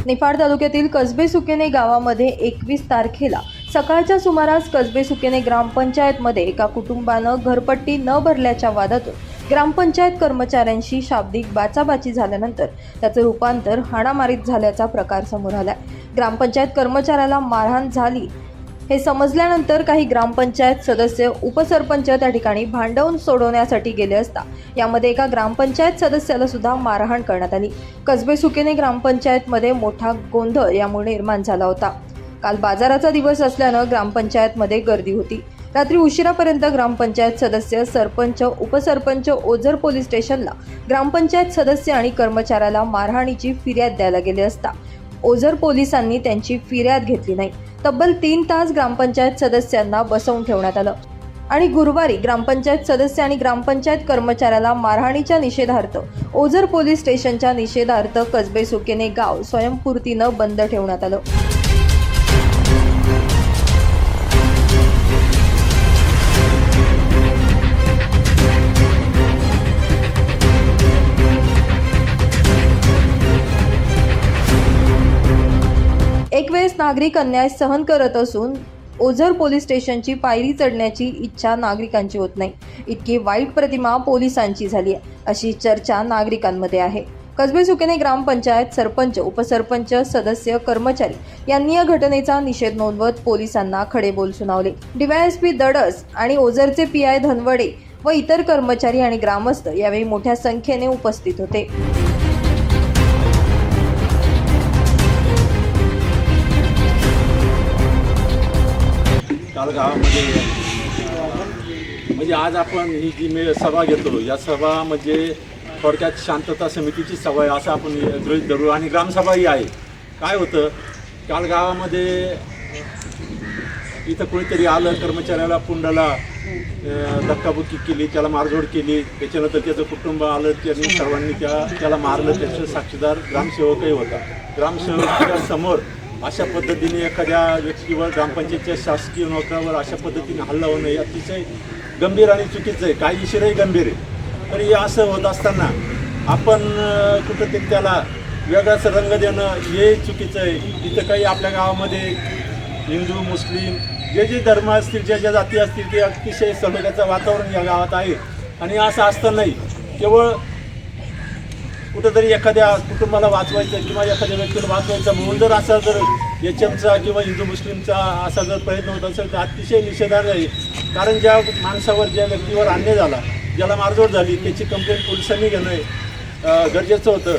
निफाड तालुक्यातील कसबे सुकेने गावामध्ये 21 तारखेला सकाळच्या सुमारास कसबे सुकेने ग्रामपंचायतमध्ये एका कुटुंबानं घरपट्टी न भरल्याच्या वादातून ग्रामपंचायत कर्मचाऱ्यांशी शाब्दिक बाचाबाची झाल्यानंतर त्याचं रूपांतर हाणामारीत झाल्याचा प्रकार समोर आलाय। ग्रामपंचायत कर्मचाऱ्याला मारहाण झाली हे समजल्यानंतर काही ग्रामपंचायत सदस्य उपसरपंच त्या ठिकाणी भांडवून सोडवण्यासाठी गेले असता यामध्ये एका ग्रामपंचायत सदस्याला सुद्धा मारहाण करण्यात आली। कसबे सुकेने ग्रामपंचायतमध्ये मोठा गोंधळ यामुळे निर्माण झाला होता। काल बाजाराचा दिवस असल्यानं ग्रामपंचायतमध्ये गर्दी होती। रात्री उशिरापर्यंत ग्रामपंचायत सदस्य, सरपंच, उपसरपंच ओझर पोलीस स्टेशनला ग्रामपंचायत सदस्य आणि कर्मचाऱ्याला मारहाणीची फिर्याद द्यायला गेले असता ओझर पोलिसांनी त्यांची फिर्याद घेतली नाही। तब्बल 3 तास ग्रामपंचायत सदस्यांना बसवून ठेवण्यात आलं आणि गुरुवारी ग्रामपंचायत सदस्य आणि ग्रामपंचायत कर्मचाऱ्याला मारहाणीच्या निषेधार्थ ओझर पोलीस स्टेशनच्या निषेधार्थ कसबे सुकेने गाव स्वयंपूर्तीनं बंद ठेवण्यात आलं। एक वेळेस नागरिक अन्याय सहन करत असून ओझर पोलीस स्टेशनची पायरी चढण्याची इच्छा नागरिकांची होत नाही, इतकी वाईट प्रतिमा पोलिसांची झाली आहे, अशी चर्चा नागरिकांमध्ये आहे। कसबे सुकेने ग्रामपंचायत सरपंच, उपसरपंच, सदस्य, कर्मचारी यांनी या घटनेचा निषेध नोंदवत पोलिसांना खडेबोल सुनावले। डीवायएसपी दडस आणि ओझरचे पीआय धनवडे व इतर कर्मचारी आणि ग्रामस्थ यावेळी मोठ्या संख्येने उपस्थित होते। काल गावामध्ये म्हणजे आज आपण ही जी सभा घेतो या सभा म्हणजे थोडक्यात शांतता समितीची सभा आहे असं आपण गृहीत धरू आणि ग्रामसभाही आहे। काय होतं, काल गावामध्ये इथं कोणीतरी आलं, कर्मचाऱ्याला पुंडाला धक्काबुक्की केली, त्याला मारझोड केली, त्याच्यानंतर त्याचं कुटुंब आलं, त्यांनी सर्वांनी त्याला मारलं। त्याचं साक्षीदार ग्रामसेवकही होता। ग्रामसेवकाच्या समोर अशा पद्धतीने एखाद्या व्यक्तीवर, ग्रामपंचायतच्या शासकीय नोकरावर अशा पद्धतीने हल्ला होणं हे अतिशय गंभीर आणि चुकीचं आहे, कायदेशीरही गंभीर आहे। तरी असं होत असताना आपण कुठंतरी त्याला वेगळाच रंग देणं हे चुकीचं आहे। इथं काही आपल्या गावामध्ये हिंदू, मुस्लिम जे धर्म असतील, ज्या जाती असतील ते अतिशय सलोख्याचं वातावरण या गावात आहे आणि असं असतानाही केवळ कुठंतरी एखाद्या कुटुंबाला वाचवायचं किंवा एखाद्या व्यक्तीला वाचवायचं म्हणून जर असा जर HMचा किंवा हिंदू मुस्लिमचा असा जर प्रयत्न होत असेल तर अतिशय निषेधार्ह आहे। कारण ज्या माणसावर, ज्या व्यक्तीवर अन्याय झाला, ज्याला मारझोड झाली, त्याची कंप्लेंट पोलिसांनी घेणं गरजेचं होतं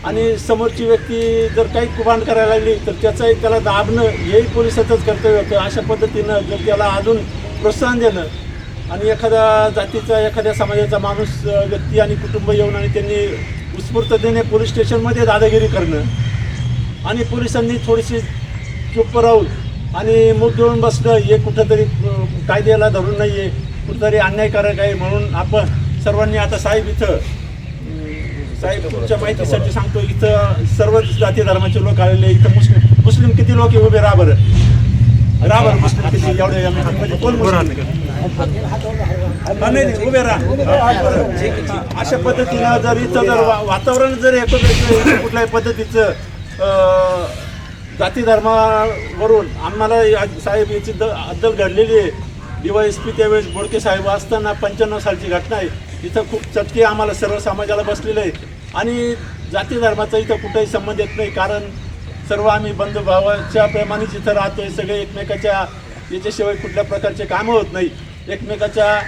आणि समोरची व्यक्ती जर काही कुभांड करायला लागली तर त्याला दाबणं हेही पोलिसाचंच कर्तव्य होतं। अशा पद्धतीनं जर त्याला अजून प्रोत्साहन देणं आणि एखाद्या जातीचा, एखाद्या समाजाचा माणूस, व्यक्ती आणि कुटुंब येऊन आणि त्यांनी उत्स्फूर्ततेने पोलीस स्टेशनमध्ये दादागिरी करणं आणि पोलिसांनी थोडीशी चुप राहून आणि मूग घेऊन बसणं हे कुठंतरी कायद्याला धरून नाही आहे, कुठंतरी अन्यायकारक आहे। म्हणून आपण सर्वांनी आता साहेब तुमच्या माहितीसाठी सांगतो, इथं सर्व जाती धर्माचे लोक आलेले, इथं मुस्लिम किती लोक उभे राहा बरं मुस्लिम किती एवढे म्हणजे कोण नाही उभे राहा। अशा पद्धतीनं जर इथं जर वातावरण जर कुठल्याही पद्धतीचं जाती धर्मावरून आम्हाला साहेब याची अद्दल घडलेली आहे। DYSP त्यावेळेस बोडके साहेब असताना 95 सालची घटना आहे। इथं खूप चटके आम्हाला सर्व समाजाला बसलेलं आहे आणि जाती धर्माचा इथं कुठेही संबंध येत नाही, कारण सर्व आम्ही बंधुभावाच्या प्रेमानेच इथं राहतोय। सगळे एकमेकाच्या याच्याशिवाय कुठल्या प्रकारचे कामं होत नाही, एकमेकाच्या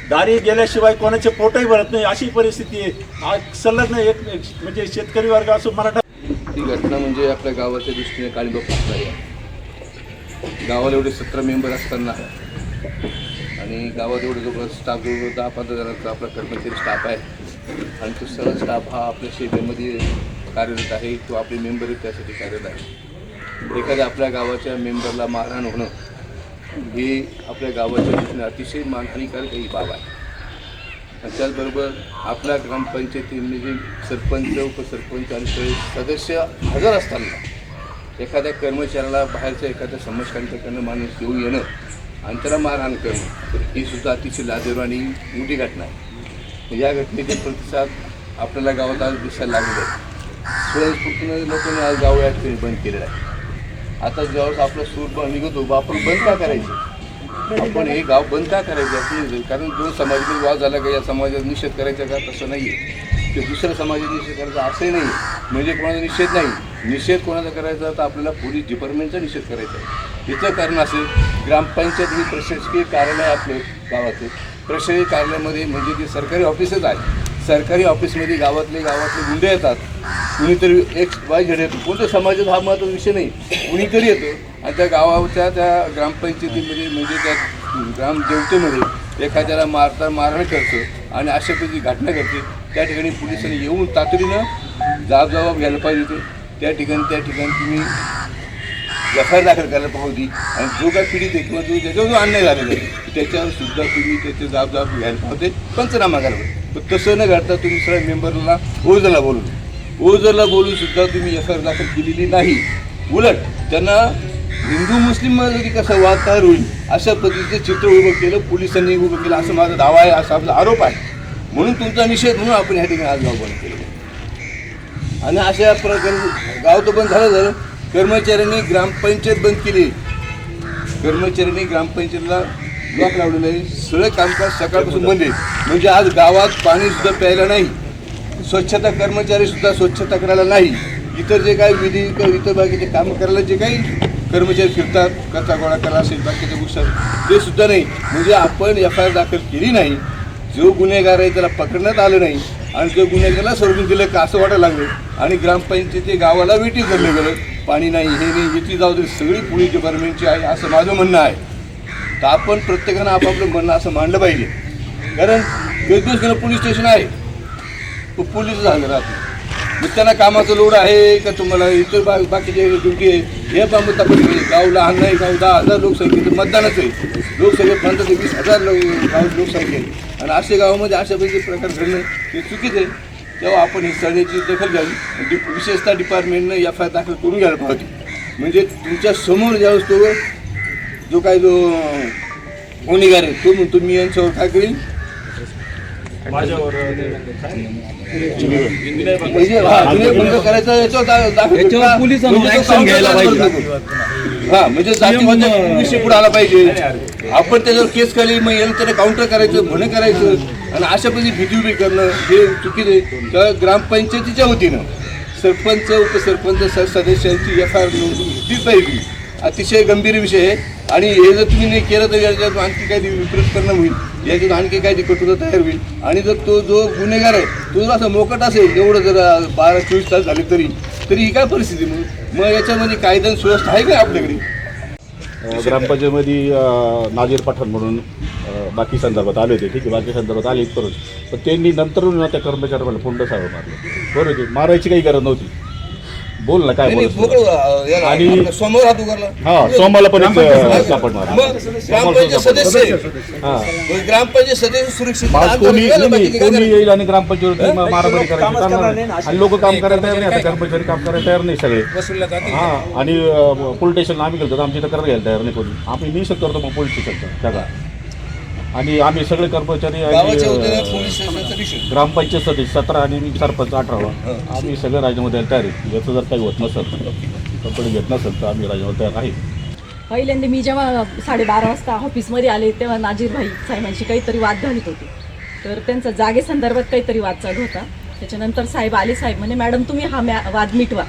दारी गेल्याशिवाय कोणाचे पोटही भरत नाही, अशी परिस्थिती आहे। आज संलग्न एक म्हणजे शेतकरी वर्ग असो, मराठा, ही घटना म्हणजे आपल्या गावाच्या दृष्टीने काळीबा फुटणारी आहे। गावाला एवढे 17 मेंबर असताना आणि गावात एवढे जवळ स्टाफ जवळ 10-15 जणांचा आपला कर्मचारी स्टाफ आहे आणि तो सर्व स्टाफ हा आपल्या शेतीमध्ये कार्यरत आहे किंवा आपले मेंबर त्यासाठी कार्यरत आहे। एखाद्या आपल्या गावाच्या मेंबरला मारहाण होणं ही आपल्या गावाच्या दृष्टीने अतिशय मानहानिकारक ही बाब आहे। आणि त्याचबरोबर आपल्या ग्रामपंचायतीमध्ये सरपंच, उपसरपंच आणि सदस्य हजर असताना एखाद्या कर्मचाऱ्याला बाहेरच्या एखाद्या समस्यांकडनं माणूस घेऊन येणं आणि त्याला मारहाण करणं तर ही सुद्धा अतिशय लाजिरवाणी आणि मोठी घटना आहे। या घटनेचे प्रतिसाद आपल्याला गावात आज दिसायला लागले आहे। स्वयंस्फूर्तीनं लोकांनी आज गाव या ठिकाणी बंद केलेलं आहे. आता ज्यावेळेस आपला सूर निघतो आपण बंद का करायचं, आपण हे गाव बंद का करायचं असं, कारण दोन समाजामध्ये वाद झाला का या समाजाचा निषेध करायचा का, तसं नाही आहे. ते दुसऱ्या समाजाचा निषेध करायचा असंही नाही, म्हणजे कोणाचा निषेध नाही. निषेध कोणाचा करायचा तर आपल्याला पोलीस डिपार्टमेंटचा निषेध करायचा आहे. याचं कारण असं, ग्रामपंचायत ही प्रशासकीय कार्यालय आपलं गावाचं, प्रशासकीय कार्यालयामध्ये म्हणजे ते सरकारी ऑफिसच आहे. सरकारी ऑफिसमध्ये गावातले गुंडे येतात, कुणीतरी एक वाय झेड येतो, कोणत्या समाजाचा हा महत्त्वाचा विषय नाही, कुणीतरी येतो आणि त्या गावाच्या त्या ग्रामपंचायतीमध्ये म्हणजे त्या ग्रामदेवतेमध्ये एखाद्याला मारहाण करतं आणि अशा पद्धती घटना घडते. त्या ठिकाणी पोलिसांनी येऊन तातडीनं जबाब घ्यायला पाहिजे होते. त्या ठिकाणी तुम्ही एफ.आय.आर. दाखल करायला पाहिजे आणि जो काय पीडित आहे किंवा ज्याच्यावर जो अन्याय झालेला आहे त्याच्यावर सुद्धा तुम्ही त्याचे जबाब घ्यायला पाहिजे, पंचनामा करायला पाहिजे. पण तसं न घडता तुम्ही सगळ्या मेंबरला ओझरला बोलून सुद्धा तुम्ही एफ.आय.आर. दाखल केलेली नाही. उलट त्यांना हिंदू मुस्लिममध्ये कसं वाद तयार होईल अशा पद्धतीचं चित्र उभं केलं, पोलिसांनी उभं केलं, असं माझा दावा आहे, असा आपला आरोप आहे. म्हणून तुमचा निषेध म्हणून आपण ह्या ठिकाणी आज गाव बंद केलं. आणि अशा प्रकारे गाव तर बंद झालं, कर्मचाऱ्यांनी ग्रामपंचायत बंद केली. कर्मचाऱ्यांनी ग्रामपंचायतीला लॉक लावलेलं आहे. सगळं कामकाज सकाळपासून बंद आहे. म्हणजे आज गावात पाणीसुद्धा प्यायला नाही, स्वच्छता कर्मचारीसुद्धा स्वच्छता करायला नाही. इतर जे काही विधी इतर बाकीचे कामं करायला जे काही कर्मचारी फिरतात, कचरा गोळा करायला असेल बाकीच्या गोष्टी ते सुद्धा नाही. म्हणजे आपण एफ.आय.आर. दाखल केली नाही, जो गुन्हेगार आहे त्याला पकडण्यात आलं नाही आणि जो गुन्हेगाराला सोडून दिलं का असं वाटायला लागलं आणि ग्रामपंचायती गावाला वेटीत धरलं गेलं. पाणी नाही, हे नाही, याची जबाबदारी सगळी पोलीस डिपार्टमेंटची आहे असं माझं म्हणणं आहे. तर आपण प्रत्येकानं आपापलं म्हणणं असं मांडलं पाहिजे. कारण बेदोष पोलीस स्टेशन आहे, तो पोलीस झालं राहतो. मग त्यांना कामाचं लोड आहे का तुम्हाला इतर बाकीचे ड्युटी आहे हे बाबत आपण गाव लहान नाही, गाव 10,000 लोकसंख्येचं मतदानच आहे. लोकसंख्या 15,000 ते 20,000 गाव लोकसंख्या आहे आणि अशा गावामध्ये अशा पैकी प्रकार घडणं हे चुकीचं आहे. तेव्हा आपण ही सगळ्याची दखल घ्यावी. विशेषतः डिपार्टमेंटनं एफ.आय.आर. दाखल करून घ्यायला पाहिजे. म्हणजे तुमच्या समोर ज्यावेळेस तो जो काय जो गुन्हेगार आहे तो म्हणतो मी यांच्यावर काय करीन माझ्यावर म्हणजे गुन्हे करायचा याच्यावर पोलिसांनी ऍक्शन घ्यायला पाहिजे. हा म्हणजे जातीवाद विषय पुढे आला पाहिजे. आपण त्याच्यावर केस केली मग याला त्याला काउंटर करायचं, म्हणे करायचं आणि अशा पद्धती भीती उभी करणं हे चुकीचं आहे. तर ग्रामपंचायतीच्या वतीनं सरपंच उपसरपंच सदस्यांची एफ.आय.आर. नोंदवून घेतलीच पाहिजे. अतिशय गंभीर विषय आहे आणि हे जर तुम्ही नाही केलं तर याच्यात आणखी काही विपरीत परिणाम होईल, याच्यात आणखी काही कटुता तयार होईल. आणि जर तो जो गुन्हेगार आहे तो जर असं मोकट असेल एवढं जर 12-24 तास झाले तरी ही काय परिस्थिती मग याच्यामध्ये कायदा आणि सुव्यवस्था आहे काय आपल्याकडे. ग्रामपंचायतीमध्ये नाजीर पठाण म्हणून बाकी संदर्भात आले होते, ठीक आहे, बाकी संदर्भात आले इथपर्यंत. पण त्यांनी नंतर त्या कर्मचाऱ्याला फोंड सावं मारलं. बरोबर, मारायची काही गरज नव्हती. बोल ना काय बोल. आणि समोर हात उगारला हा सोमाला पण सापड मारला. ग्रामपंचायत सदस्य ग्रामपंचायत सदस्य सुरक्षित कोणी येईल आणि ग्रामपंचायत मारामारी करायची आणि लोक काम करायला तयार नाही. आता कर्मचारी काम करायला तयार नाही सगळे. हा आणि पोलीस स्टेशनला आम्ही गेलो तर आमची तक्रार घ्यायला तयार नाही कोणी. आम्ही निषेध करतो मग पोलीस स्टेशनचा जगा. आणि आम्ही सगळे कर्मचारी ग्रामपंचायत सदस्य 17 आणि सरपंच 18 आम्ही सगळं राजीनामा तयार आहे. याचं जर काही होत नसेल कंपनी घेत नसेल तर आम्ही राजीनामा तयार आहे. पहिल्यांदा मी जेव्हा 12:30 वाजता ऑफिसमध्ये आले तेव्हा नाजीर भाई साहेबांशी काहीतरी वाद घालत होते. तर त्यांचा जागेसंदर्भात काहीतरी वाद चालू होता. त्याच्यानंतर साहेब आले. साहेब म्हणे मॅडम तुम्ही हा वाद मिटवा.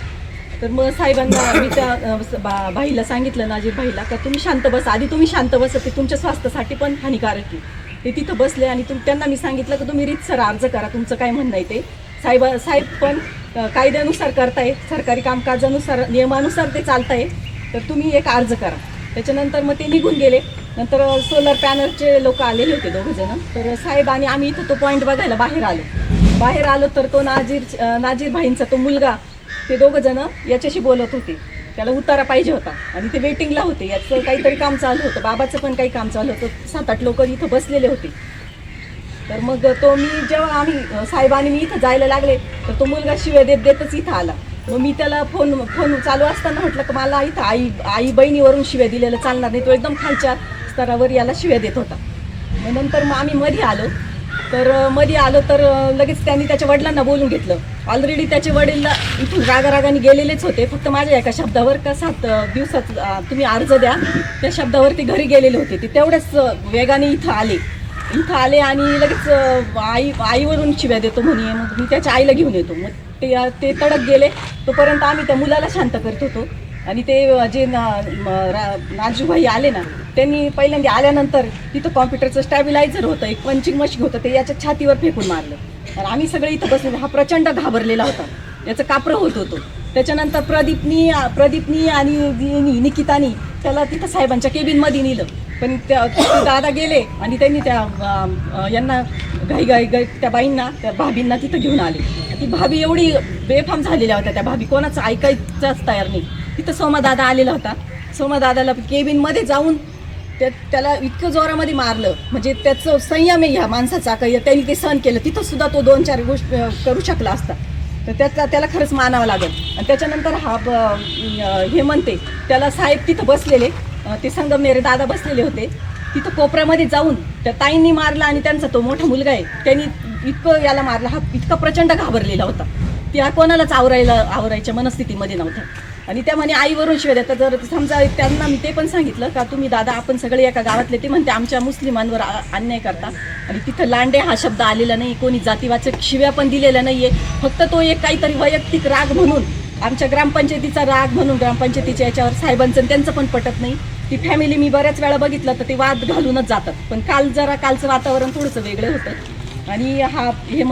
तर मग साहेबांना मी त्या भाईला सांगितलं, नाजीर भाईला, का तुम्ही शांत बस, आधी तुम्ही शांत बस, ते तुमच्या स्वास्थ्यासाठी पण हानिकारक आहे. ते तिथं बसले आणि त्यांना मी सांगितलं की तुम्ही रीतसर अर्ज करा, तुमचं काय म्हणणं आहे ते. साहेब पण कायद्यानुसार करताय, सरकारी कामकाजानुसार नियमानुसार ते चालताय, तर तुम्ही एक अर्ज करा. त्याच्यानंतर मग ते निघून गेले. नंतर सोलर पॅनलचे लोक आलेले होते 2 जण. तर साहेब आणि आम्ही इथं तो पॉईंट बघायला बाहेर आलो तर तो नाजीर भाईंचा तो मुलगा, ते 2 जण याच्याशी बोलत होते. त्याला उतारा पाहिजे होता आणि ते वेटिंगला होते. याचं काहीतरी काम चालू होतं, बाबाचं पण काही काम चालू होतं. 7-8 लोक इथं बसलेले होते. तर मग जेव्हा आम्ही साहेब आणि मी इथं जायला लागले तर तो मुलगा शिव्या देतच इथं आला. मग मी त्याला फोन चालू असताना म्हटलं की मला इथं आई बहिणीवरून शिव्या दिलेलं चालणार नाही, तो एकदम खालच्या स्तरावर याला शिव्या देत होता. मग नंतर आम्ही मध्ये आलो तर मध्ये आलो तर लगेच त्यांनी त्याच्या वडिलांना बोलून घेतलं. ऑलरेडी त्याचे वडील इथून रागारागाने गेलेलेच होते, फक्त माझ्या एका शब्दावर का 7 दिवसात तुम्ही अर्ज द्या, त्या शब्दावर ते घरी गेलेले होते. ते तेवढ्याच वेगाने इथं आले आणि लगेच आईवरून शिव्या देतो म्हणे. मग मी त्याच्या आईला घेऊन येतो. मग ते तडक गेले. तोपर्यंत आम्ही त्या मुलाला शांत करत होतो. आणि ते जे नाजूभाई आले ना, त्यांनी पहिल्यांदा आल्यानंतर तिथं कॉम्प्युटरचं स्टॅबिलायझर होतं, एक पंचिंग मशीन होतं, ते याच्या छातीवर फेकून मारलं. आणि आम्ही सगळे इथं बसलेलो. हा प्रचंड घाबरलेला होता, याचं कापरं होत होतं. त्याच्यानंतर प्रदीपनी आणि निकितानी त्याला तिथं साहेबांच्या केबिनमध्ये नेलं. पण ते दादा गेले आणि त्यांनी त्या यांना घाई त्या बाईंना, त्या भाभींना तिथं घेऊन आले. ती भाभी एवढी बेफाम झालेल्या होत्या, त्या भाभी कोणाचं ऐकायचंच तयार नाही. तिथं सोमादादा आलेला होता. सोमादादाला केबिनमध्ये जाऊन त्याला इतकं जोरामध्ये मारलं, म्हणजे त्याचं संयम आहे ह्या माणसाचा, काही त्यांनी ते सहन केलं. तिथं सुद्धा तो 2-4 गोष्टी करू शकला असता, तर त्याला खरंच मानावं लागेल. आणि त्याच्यानंतर हे म्हणते त्याला साहेब तिथं बसलेले, ते संगमनेर दादा बसलेले होते. तिथं कोपऱ्यामध्ये जाऊन त्या ताईंनी मारला आणि त्यांचा तो मोठा मुलगा आहे त्यांनी इतकं याला मारला. हा इतका प्रचंड घाबरलेला होता, त्या कोणालाच आवरायच्या मनस्थितीमध्ये नव्हता. आणि त्या म्हणे आईवरून शिवाय देतात. जर समजा त्यांना मी ते पण सांगितलं का तुम्ही दादा आपण सगळे एका गावातले, ते म्हणते आमच्या मुस्लिमांवर अन्याय करता. आणि तिथं लांडे हा शब्द आलेला नाही, कोणी जातीवाचक शिव्या पण दिलेल्या नाहीये. फक्त तो एक काहीतरी वैयक्तिक राग म्हणून, आमच्या ग्रामपंचायतीचा राग म्हणून, ग्रामपंचायतीच्या याच्यावर साहेबांचं त्यांचं पण पटत नाही. ती फॅमिली मी बऱ्याच वेळा बघितलं तर ते वाद घालूनच जातात. पण कालचं वातावरण थोडंसं वेगळं होतं आणि हे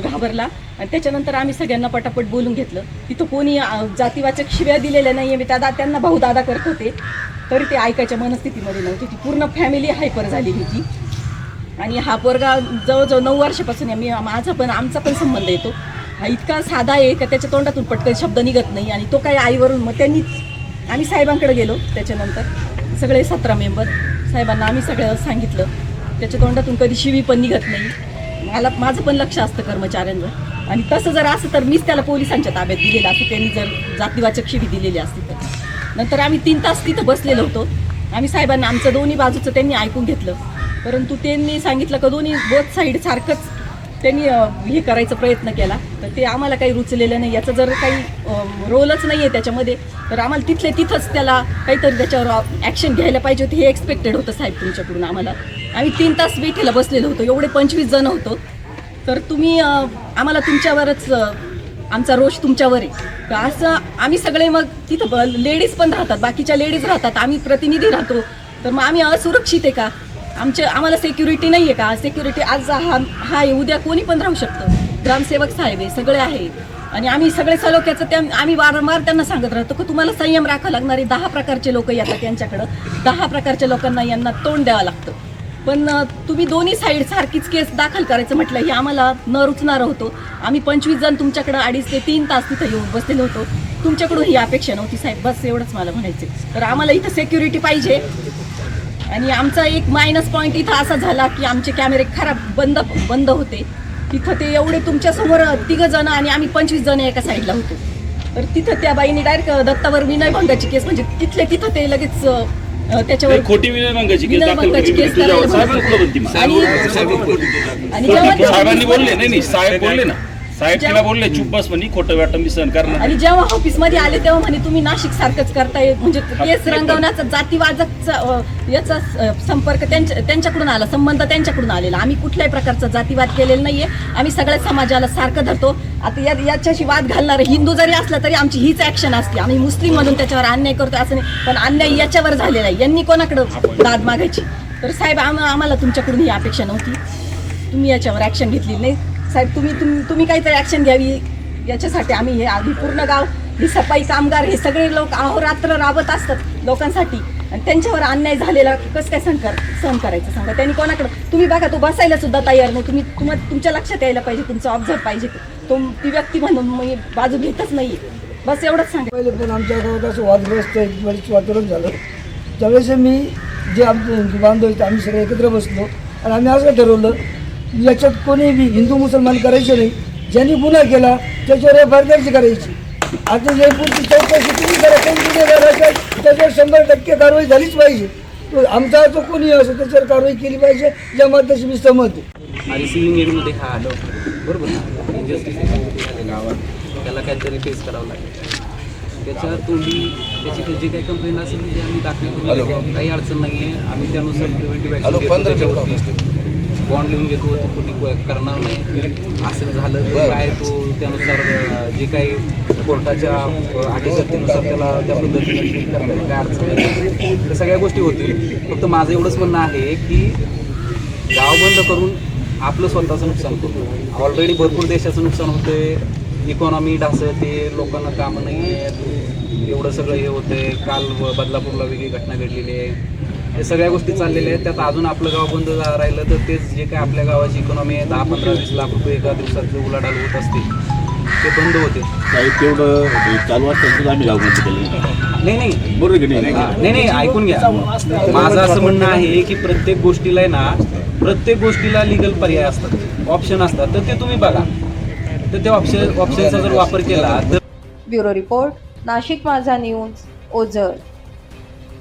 घाबरला. आणि त्याच्यानंतर आम्ही सगळ्यांना पटापट बोलून घेतलं. तिथं कोणी जातीवाचक शिव्या दिलेल्या नाही आहे. मी त्यांना भाऊ दादा करत होते तरी ते ऐकायच्या मनस्थितीमध्ये नव्हती. ती पूर्ण फॅमिली हायपर झालेली होती. आणि हा पोरगा जवळजवळ 9 वर्षापासून आमचा पण संबंध येतो. हा इतका साधा आहे का त्याच्या तोंडातून पटकन शब्द निघत नाही. आणि तो काही आईवरून, मग आम्ही साहेबांकडे गेलो. त्याच्यानंतर सगळे 17 मेंबर साहेबांना आम्ही सगळं सांगितलं. त्याच्या तोंडातून कधी शिवी पण निघत नाही. माझं पण लक्ष असतं कर्मचाऱ्यांवर. आणि तसं जर असं तर मीच त्याला पोलिसांच्या ताब्यात दिलेलं असतं, त्यांनी जर जातीवाचक शिवी दिलेली असती तर. नंतर आम्ही 3 तास तिथं बसलेलो होतो. आम्ही साहेबांना आमचं दोन्ही बाजूचं त्यांनी ऐकून घेतलं. परंतु त्यांनी सांगितलं का दोन्ही बोथ साईड सारखंच त्यांनी हे करायचा प्रयत्न केला. तर ते आम्हाला काही रुचलेलं नाही. याचा जर काही रोलच नाही आहे त्याच्यामध्ये, तर आम्हाला तिथंच त्याला काहीतरी त्याच्यावर ॲक्शन घ्यायला पाहिजे होती. हे एक्सपेक्टेड होतं साहेब तुमच्याकडून आम्हाला. आम्ही 3 तास बैठीला बसलेलो होतो, एवढे 25 जण होतो. तर तुम्ही आम्हाला तुमच्यावरच, आमचा रोष तुमच्यावर आहे का असं. आम्ही सगळे मग तिथं लेडीज पण राहतात, बाकीच्या लेडीज राहतात, आम्ही प्रतिनिधी राहतो. तर मग आम्ही असुरक्षित आहे का? आम्हाला सिक्युरिटी नाही आहे का? सिक्युरिटी आज हा आहे, उद्या कोणी पण राहू शकतं. ग्रामसेवक साहेब आहे, सगळे आहे. आणि आम्ही सगळे सलोख्याचं आम्ही वारंवार त्यांना सांगत राहतो की तुम्हाला संयम राखावं लागणार आहे. 10 प्रकारचे लोक येतात यांच्याकडं, 10 प्रकारच्या लोकांना यांना तोंड द्यावं लागतं. पण तुम्ही दोन्ही साईड सारखीच केस दाखल करायचं म्हटलं हे आम्हाला न रुचणारं होतं. आम्ही 25 जण तुमच्याकडं 2.5 ते 3 तास तिथं येऊन बसलेलो होतो. तुमच्याकडून ही अपेक्षा नव्हती साहेब, बस एवढंच मला म्हणायचं. तर आम्हाला इथं सिक्युरिटी पाहिजे. आणि आमचा एक मायनस पॉईंट इथं असा झाला की आमचे कॅमेरे बंद होते. तिथं ते एवढे तुमच्यासमोर 3 जण आणि आम्ही 25 जण एका साईडला होतो. तर तिथं त्या बाईने डायरेक्ट दत्तावर विनयभंगाची केस, म्हणजे तिथं ते लगेच त्याच्यावर खोटी विनयभंगाची केस साहेबांनी बोलले. नाही साहेब बोलले ना, साहेब तिला बोलले चुप बस म्हणे, खोटं वाटतं मी सहन करणार. आणि जेव्हा ऑफिसमध्ये आले तेव्हा म्हणे तुम्ही नाशिक सारखंच करताय, म्हणजे केस रंगवण्याचा जातीवादचा याचा संपर्क त्यांच्याकडून आला, संबंध त्यांच्याकडून आलेला. आम्ही कुठल्याही प्रकारचा जातीवाद केलेला नाहीये. आम्ही सगळ्या समाजाला सारखं धरतो. आता याच्याशी वाद घालणारे हिंदू जरी असला तरी आमची हीच ऍक्शन असते. आम्ही मुस्लिम म्हणून त्याच्यावर अन्याय करतो असं नाही, पण अन्याय याच्यावर झालेला आहे. यांनी कोणाकडं दाद मागायची? तर साहेब आम्हाला तुमच्याकडून ही अपेक्षा नव्हती. तुम्ही याच्यावर ऍक्शन घेतली नाही साहेब. तुम्ही काहीतरी ॲक्शन घ्यावी याच्यासाठी आम्ही हे आधी पूर्ण गाव, ही सफाई कामगार, हे सगळे लोक अहोरात्र राबत असतात लोकांसाठी. आणि त्यांच्यावर अन्याय झालेला कसं काय सहन करायचं सांगा? त्यांनी कोणाकडं, तुम्ही बघा तो बसायला सुद्धा तयार नाही. तुमच्या लक्षात यायला पाहिजे, तुमचं ऑब्झर्व पाहिजे. ती व्यक्ती म्हणून मी बाजू घेतच नाही. बस एवढंच सांगा. पहिले पण आमच्या गावात असं वादग्रस्त वातावरण झालं. त्यावेळेस मी जे आमचे हिंदू बांधव आहेत आम्ही सगळे एकत्र बसलो आणि आम्ही असं ठरवलं याच्यात कोणी बी हिंदू मुसलमान करायचं नाही. ज्यांनी गुन्हा केला त्याच्यावर FIR करायची. आता जयपूरची चौकशी तुम्ही करा, कोण गुन्हेगार त्याच्यावर 100% कारवाई झालीच पाहिजे. आमचा तो कोणी असो त्याच्यावर कारवाई केली पाहिजे, या मताशी मी सहमत आहे. रिसिव्हिंग एंडमध्ये हा आलो बरोबर ना, इनजस्टिस झाले गावात, त्याला काहीतरी फेस करावं लागेल. त्याच्या तोंडी त्याची जी काही कंप्लेंट असेल ती आम्ही दाखल करून काही अडचण नाही आहे. आम्ही त्यानुसार प्रिव्हेंटिव्ह बॉन्ड लिहून घेतो, तो कुठे करणार नाही. असं झालं तर काय तो त्यानुसार जे काही कोर्टाच्या अटीशर्तीनुसार त्याला त्या पद्धतीने ट्रीट करता काय अडचण नाही. तर सगळ्या गोष्टी होतील. फक्त माझं एवढंच म्हणणं आहे की गाव बंद करून आपलं स्वतःचं नुकसान करतो. ऑलरेडी भरपूर देशाचं नुकसान होतंय, इकॉनॉमी ढासळते, लोकांना कामं नाही आहेत, एवढं सगळं हे होतंय. काल बदलापूरला वेगळी घटना घडलेली आहे. हे सगळ्या गोष्टी चाललेल्या आहेत. त्यात अजून आपलं गाव बंद राहिलं तर तेच जे काय आपल्या गावाची इकॉनॉमी आहे 10, 15, 20 लाख रुपये एका दिवसात जे उलाढाल होत असते ते बंद होते. तेवढं चालू असतं आम्ही गाव बंद केलं नाही बरोबर की नाही? नाही ऐकून घ्या. माझं असं म्हणणं आहे की प्रत्येक गोष्टीला आहे ना, प्रत्येक गोष्टीला लिगल पर्याय असतात, ऑप्शन असतात. तर ते तुम्ही बघा. तर त्या ऑप्शनचा जर वापर केला तर. ब्युरो रिपोर्ट, नाशिक माझा न्यूज, ओझर.